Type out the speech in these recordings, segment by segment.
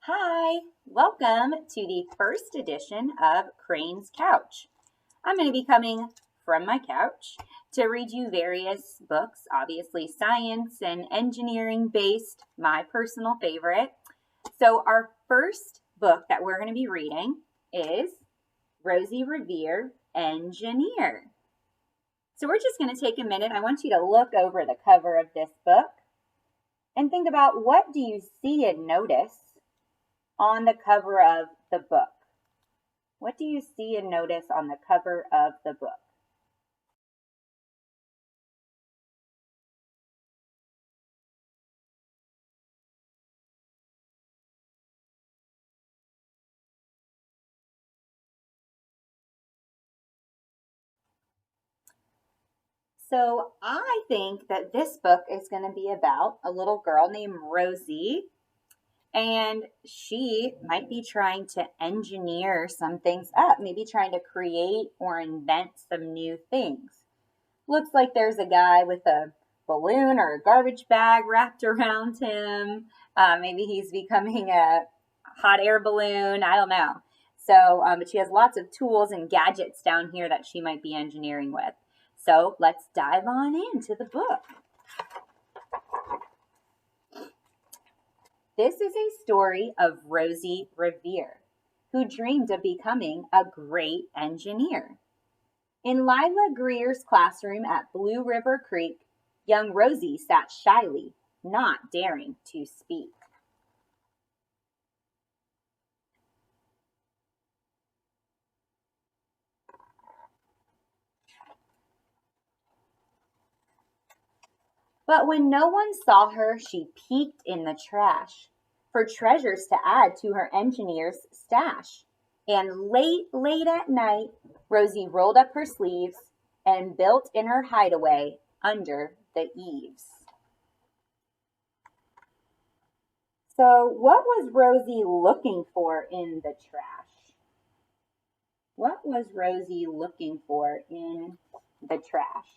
Hi, welcome to the first edition of Crane's Couch. I'm going to be coming from my couch to read you various books, obviously science and engineering based, my personal favorite. So our first book that we're going to be reading is Rosie Revere, Engineer. So we're just going to take a minute. I want you to look over the cover of this book and think about what do you see and notice on the cover of the book? What do you see and notice on the cover of the book? So I think that this book is going to be about a little girl named Rosie, and she might be trying to engineer some things up, maybe trying to create or invent some new things. Looks like there's a guy with a balloon or a garbage bag wrapped around him. Maybe he's becoming a hot air balloon. I don't know. But she has lots of tools and gadgets down here that she might be engineering with. So let's dive on into the book. This is a story of Rosie Revere, who dreamed of becoming a great engineer. In Lila Greer's classroom at Blue River Creek, young Rosie sat shyly, not daring to speak. But when no one saw her, she peeked in the trash for treasures to add to her engineer's stash. And late at night, Rosie rolled up her sleeves and built in her hideaway under the eaves. So, what was Rosie looking for in the trash? What was Rosie looking for in the trash?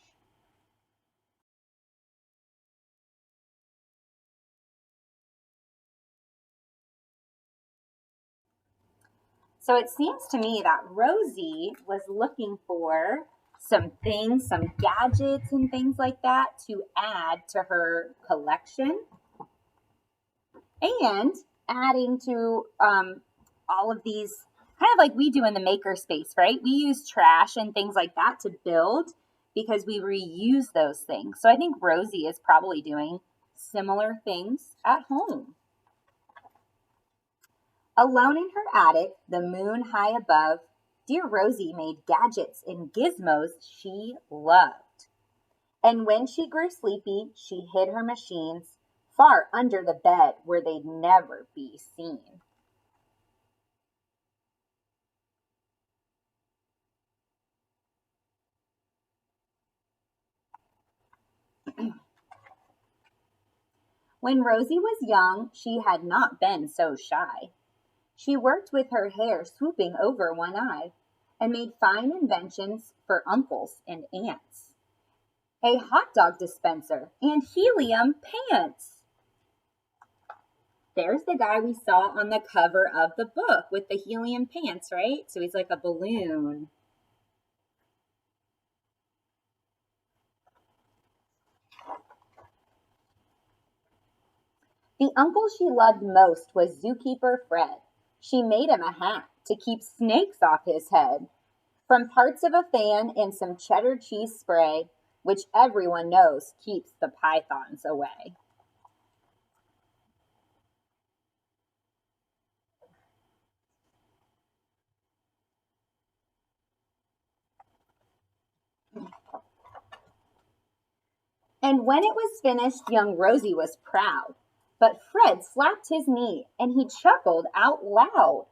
So it seems to me that Rosie was looking for some things, some gadgets and things like that to add to her collection and adding to all of these, kind of like we do in the maker space, right? We use trash and things like that to build because we reuse those things. So I think Rosie is probably doing similar things at home. Alone in her attic, the moon high above, dear Rosie made gadgets and gizmos she loved. And when she grew sleepy, she hid her machines far under the bed where they'd never be seen. When Rosie was young, she had not been so shy. She worked with her hair swooping over one eye and made fine inventions for uncles and aunts. A hot dog dispenser and helium pants. There's the guy we saw on the cover of the book with the helium pants, right? So he's like a balloon. The uncle she loved most was zookeeper Fred. She made him a hat to keep snakes off his head. From parts of a fan and some cheddar cheese spray, which everyone knows keeps the pythons away. And when it was finished, young Rosie was proud. But Fred slapped his knee and he chuckled out loud.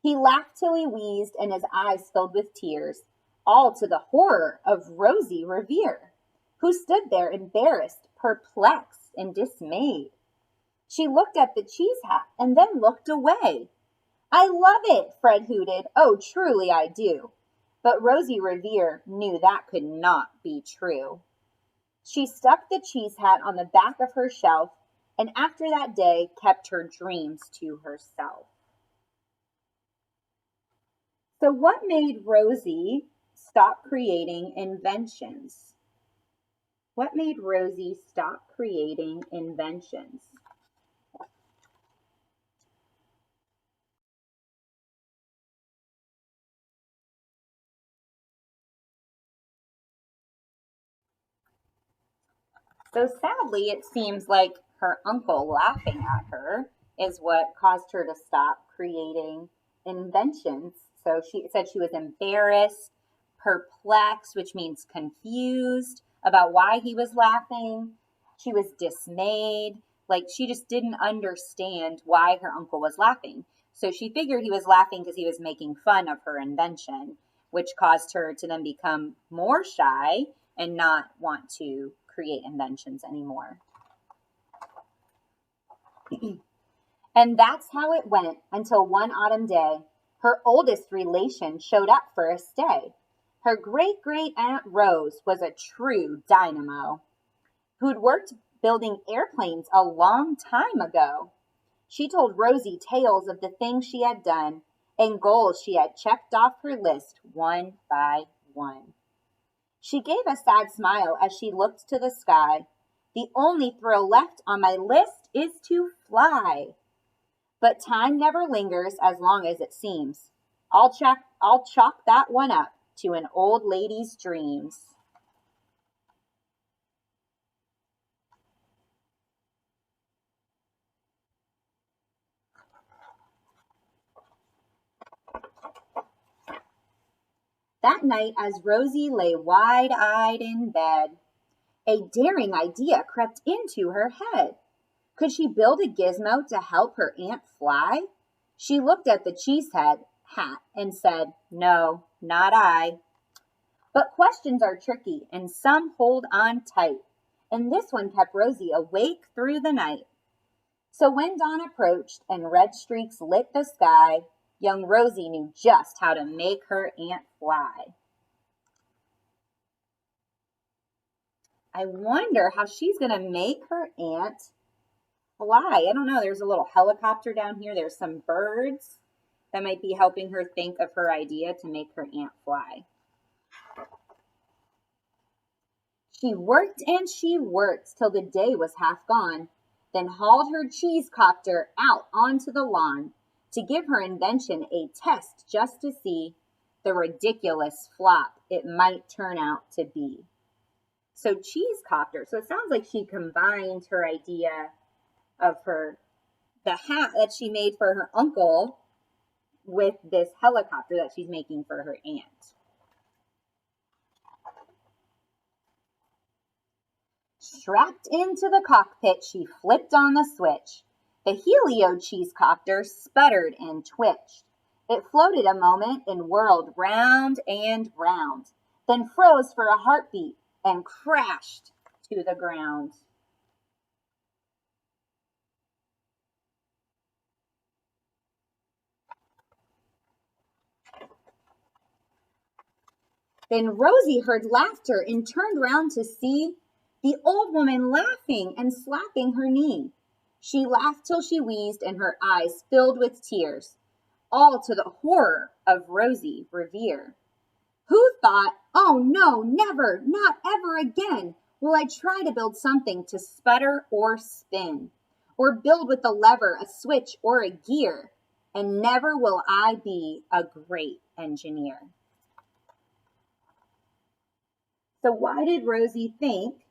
He laughed till he wheezed and his eyes filled with tears, all to the horror of Rosie Revere, who stood there embarrassed, perplexed, and dismayed. She looked at the cheese hat and then looked away. I love it, Fred hooted. Oh, truly I do. But Rosie Revere knew that could not be true. She stuck the cheese hat on the back of her shelf and after that day kept her dreams to herself. So what made Rosie stop creating inventions? What made Rosie stop creating inventions? So sadly, it seems like her uncle laughing at her is what caused her to stop creating inventions. So she said she was embarrassed, perplexed, which means confused about why he was laughing. She was dismayed, like she just didn't understand why her uncle was laughing. So she figured he was laughing because he was making fun of her invention, which caused her to then become more shy and not want to create inventions anymore. And that's how it went until one autumn day, her oldest relation showed up for a stay. Her great great Aunt Rose was a true dynamo who'd worked building airplanes a long time ago. She told Rosie tales of the things she had done and goals she had checked off her list one by one. She gave a sad smile as she looked to the sky. The only thrill left on my list is to fly. But time never lingers as long as it seems. I'll chalk that one up to an old lady's dreams. That night, as Rosie lay wide-eyed in bed, a daring idea crept into her head. Could she build a gizmo to help her aunt fly? She looked at the cheesehead hat and said, "No, not I." But questions are tricky and some hold on tight, and this one kept Rosie awake through the night. So when dawn approached and red streaks lit the sky, young Rosie knew just how to make her aunt fly. I wonder how she's going to make her aunt fly. I don't know. There's a little helicopter down here. There's some birds that might be helping her think of her idea to make her aunt fly. She worked and she worked till the day was half gone, then hauled her cheesecopter out onto the lawn to give her invention a test just to see the ridiculous flop it might turn out to be. So cheesecopter. So it sounds like she combined her idea of the hat that she made for her uncle with this helicopter that she's making for her aunt. Strapped into the cockpit, she flipped on the switch. The helio cheesecopter sputtered and twitched. It floated a moment and whirled round and round, then froze for a heartbeat and crashed to the ground. Then Rosie heard laughter and turned round to see the old woman laughing and slapping her knee. She laughed till she wheezed and her eyes filled with tears, all to the horror of Rosie Revere, who thought, "Oh no, never, not ever again will I try to build something to sputter or spin, or build with a lever, a switch, or a gear, and never will I be a great engineer." So why did Rosie think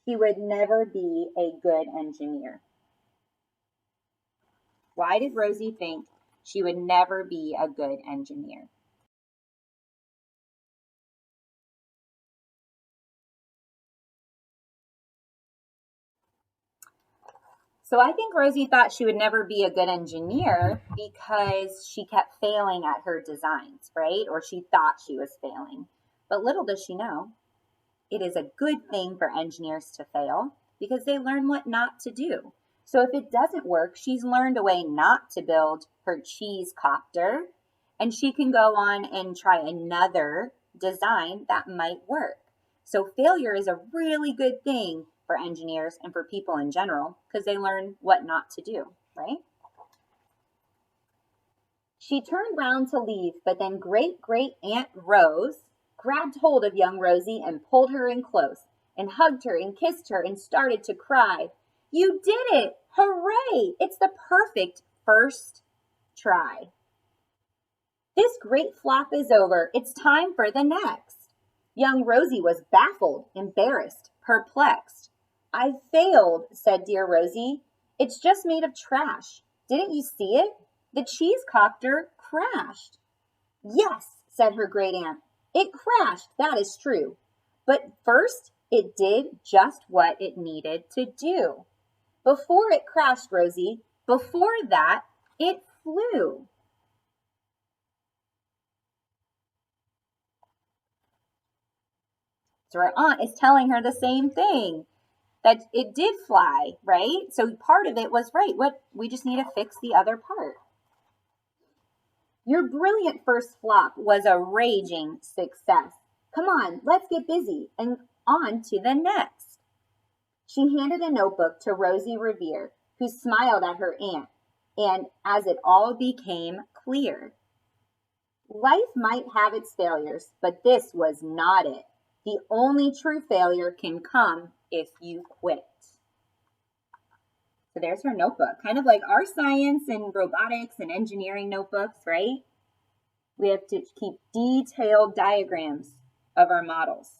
she would never be a good engineer? Why did Rosie think she would never be a good engineer? So I think Rosie thought she would never be a good engineer because she kept failing at her designs, right? Or she thought she was failing. But little does she know, it is a good thing for engineers to fail because they learn what not to do. So if it doesn't work, she's learned a way not to build her cheese copter, and she can go on and try another design that might work. So failure is a really good thing for engineers and for people in general because they learn what not to do, right? She turned round to leave, but then Great-Great-Aunt Rose grabbed hold of young Rosie and pulled her in close and hugged her and kissed her and started to cry. You did it! Hooray! It's the perfect first try. This great flop is over. It's time for the next. Young Rosie was baffled, embarrassed, perplexed. I failed, said dear Rosie. It's just made of trash. Didn't you see it? The cheese copter crashed. Yes, said her great aunt. It crashed, that is true. But first, it did just what it needed to do. Before it crashed, Rosie, before that, it flew. So her aunt is telling her the same thing, that it did fly, right? So part of it was right. What we just need to fix the other part. Your brilliant first flop was a raging success. Come on, let's get busy and on to the next. She handed a notebook to Rosie Revere, who smiled at her aunt, and as it all became clear. Life might have its failures, but this was not it. The only true failure can come if you quit. So there's her notebook, kind of like our science and robotics and engineering notebooks, right? We have to keep detailed diagrams of our models.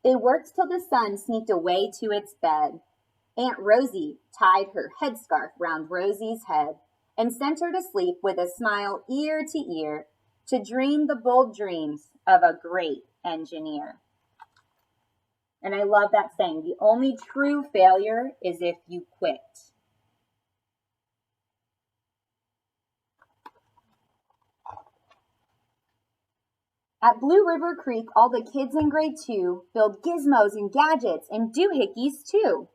They worked till the sun sneaked away to its bed. Aunt Rosie tied her headscarf round Rosie's head and sent her to sleep with a smile ear to ear to dream the bold dreams of a great engineer. And I love that saying, the only true failure is if you quit. At Blue River Creek, all the kids in grade 2 build gizmos and gadgets and doohickeys too.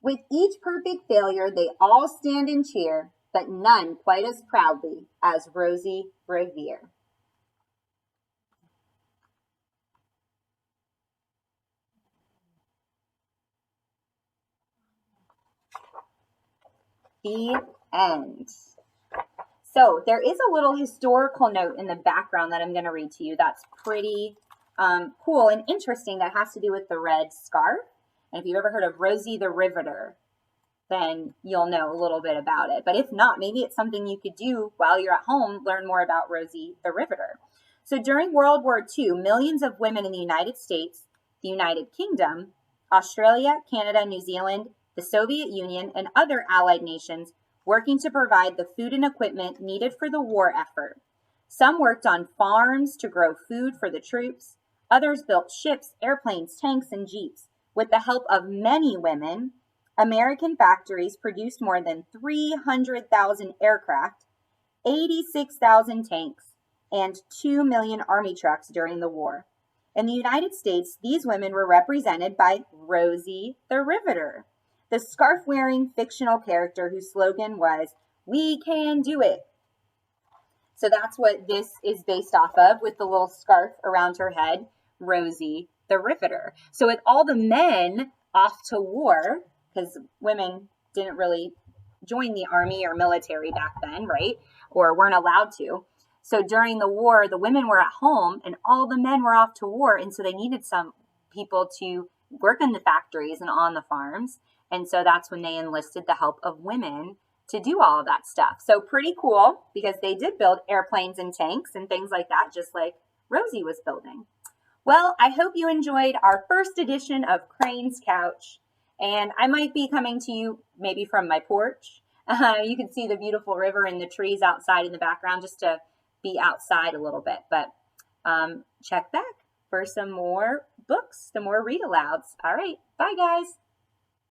With each perfect failure, they all stand and cheer, but none quite as proudly as Rosie Revere. The end. So there is a little historical note in the background that I'm going to read to you that's pretty cool and interesting that has to do with the red scarf. And if you've ever heard of Rosie the Riveter, then you'll know a little bit about it. But if not, maybe it's something you could do while you're at home, learn more about Rosie the Riveter. So during World War II, millions of women in the United States, the United Kingdom, Australia, Canada, New Zealand, the Soviet Union, and other allied nations working to provide the food and equipment needed for the war effort. Some worked on farms to grow food for the troops. Others built ships, airplanes, tanks, and jeeps. With the help of many women, American factories produced more than 300,000 aircraft, 86,000 tanks, and 2 million army trucks during the war. In the United States, these women were represented by Rosie the Riveter, the scarf-wearing fictional character whose slogan was, "We can do it." So that's what this is based off of, with the little scarf around her head, Rosie the Riveter. So with all the men off to war, because women didn't really join the army or military back then, right? Or weren't allowed to. So during the war, the women were at home and all the men were off to war. And so they needed some people to work in the factories and on the farms. And so that's when they enlisted the help of women to do all of that stuff. So pretty cool, because they did build airplanes and tanks and things like that, just like Rosie was building. Well, I hope you enjoyed our first edition of Crane's Couch. And I might be coming to you maybe from my porch. You can see the beautiful river and the trees outside in the background, just to be outside a little bit. But check back for some more books, some more read alouds. All right. Bye, guys.